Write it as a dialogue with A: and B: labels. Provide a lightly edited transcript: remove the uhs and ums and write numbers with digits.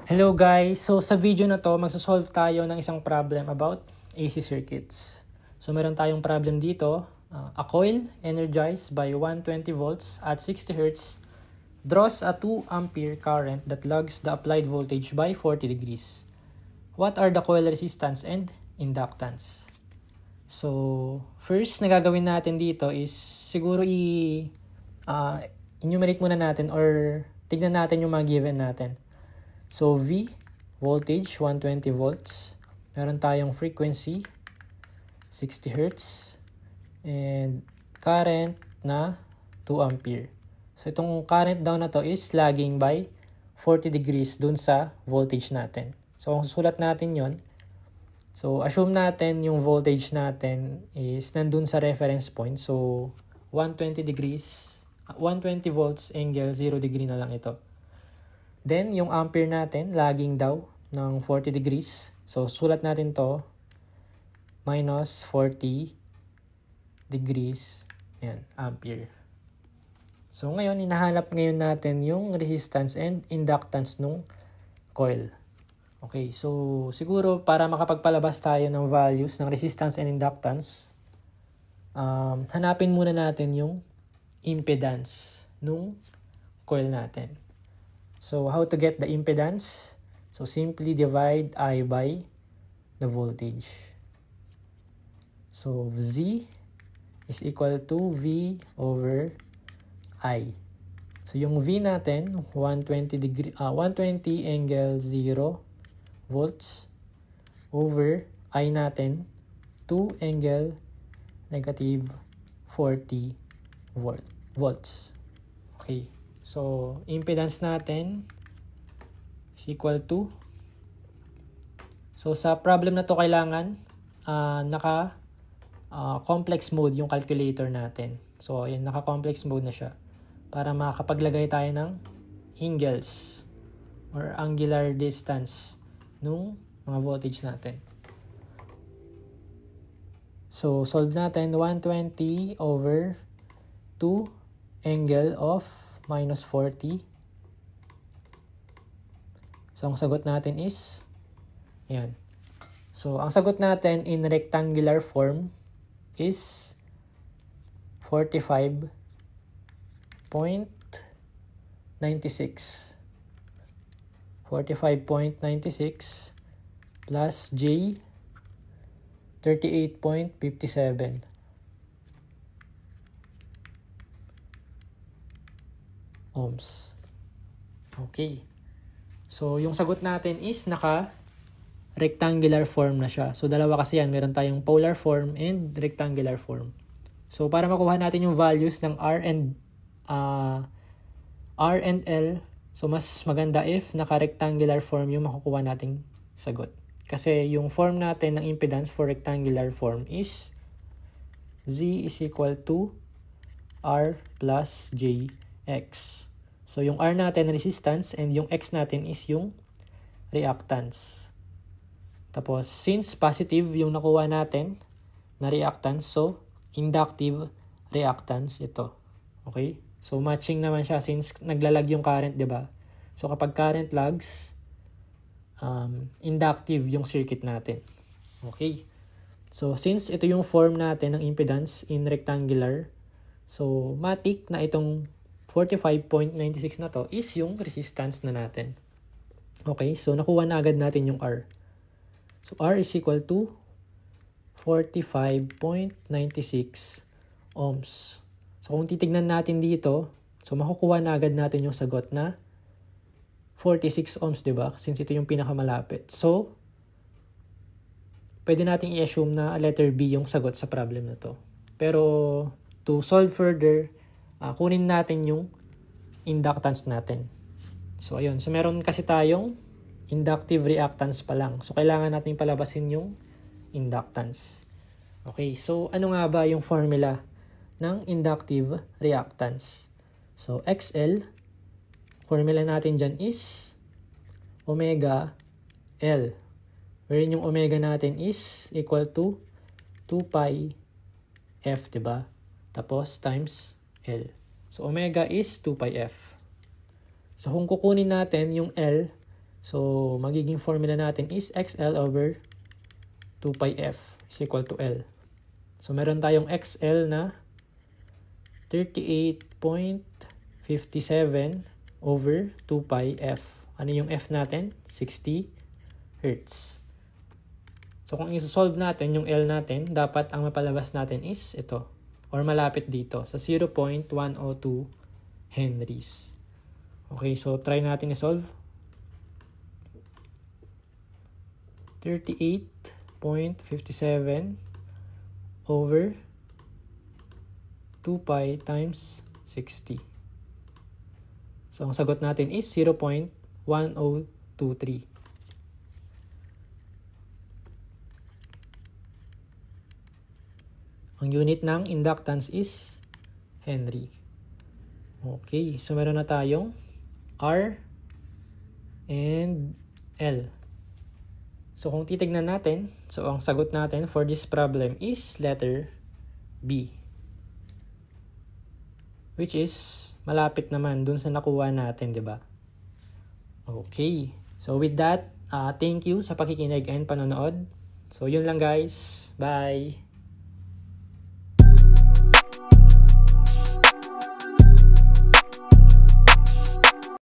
A: Hello guys! So sa video na to, magsosolve tayo ng isang problem about AC circuits. So meron tayong problem dito. A coil energized by 120 volts at 60 Hz draws a 2 ampere current that lags the applied voltage by 40 degrees. What are the coil resistance and inductance? So first na gagawin natin dito is siguro enumerate muna natin or tignan natin yung mga given natin. So V, voltage, 120 volts. Meron tayong frequency, 60 Hz. And current na 2 ampere. So itong current daw na to is lagging by 40 degrees dun sa voltage natin. So kung susulat natin yon, so assume natin yung voltage natin is nandun sa reference point. So 120 volts angle 0 degree na lang ito. Then, yung ampere natin, lagging daw ng 40 degrees. So, sulat natin to, minus 40 degrees, yan, ampere. So, ngayon, hinahanap ngayon natin yung resistance and inductance nung coil. Okay, so, siguro para makapagpalabas tayo ng values ng resistance and inductance, hanapin muna natin yung impedance nung coil natin. So, how to get the impedance? So, simply divide I by the voltage. So, Z is equal to V over I. So, yung V natin, 120 angle 0 volts over I natin, 2 angle negative 40 volts. Okay. So, impedance natin is equal to, so sa problem na to kailangan naka-complex mode yung calculator natin. So, ayan, naka-complex mode na siya para makapaglagay tayo ng angles or angular distance nung mga voltage natin. So, solve natin 120 over 2 angle of minus 40. So, ang sagot natin is, ayan. So, ang sagot natin in rectangular form is 45.96. 45.96 plus J, 38.57. Ohms. Okay. So, yung sagot natin is naka-rectangular form na siya. So, dalawa kasi yan. Meron tayong polar form and rectangular form. So, para makuha natin yung values ng R and L, so mas maganda if naka-rectangular form yung makukuha nating sagot. Kasi yung form natin ng impedance for rectangular form is Z is equal to R plus JX. So, yung R natin resistance and yung X natin is yung reactance. Tapos, since positive yung nakuha natin na reactance, so, inductive reactance ito. Okay? So, matching naman siya since naglalag yung current, diba? So, kapag current lags, inductive yung circuit natin. Okay? So, since ito yung form natin ng impedance in rectangular, so, matik na itong 45.96 na to is yung resistance na natin. Okay, so nakuha na agad natin yung R. So R is equal to 45.96 ohms. So kung titignan natin dito, so makukuha na agad natin yung sagot na 46 ohms, diba? Since ito yung pinakamalapit. So, pwede nating i-assume na letter B yung sagot sa problem na to. Pero, to solve further, kunin natin yung inductance natin. So, ayun. So, meron kasi tayong inductive reactance pa lang. So, kailangan natin palabasin yung inductance. Okay. So, ano nga ba yung formula ng inductive reactance? So, XL, formula natin dyan is omega L. Wherein yung omega natin is equal to 2 pi F, diba? Tapos, times L. So, omega is 2 pi F. So, kung kukunin natin yung L, So, magiging formula natin is XL over 2 pi F is equal to L. So, meron tayong XL na 38.57 over 2 pi F. Ano yung F natin? 60 Hertz. So, kung isosolve natin yung L natin, dapat ang mapalabas natin is ito. Or malapit dito sa 0.102 Henries. Okay, so try natin i-solve. 38.57 over 2 pi times 60. So, ang sagot natin is 0.1023. Ang unit ng inductance is Henry. Okay, so meron na tayong R and L. So kung titignan natin, so ang sagot natin for this problem is letter B. Which is malapit naman dun sa nakuha natin, di ba? Okay, so with that, thank you sa pakikinig and panonood. So yun lang guys, bye!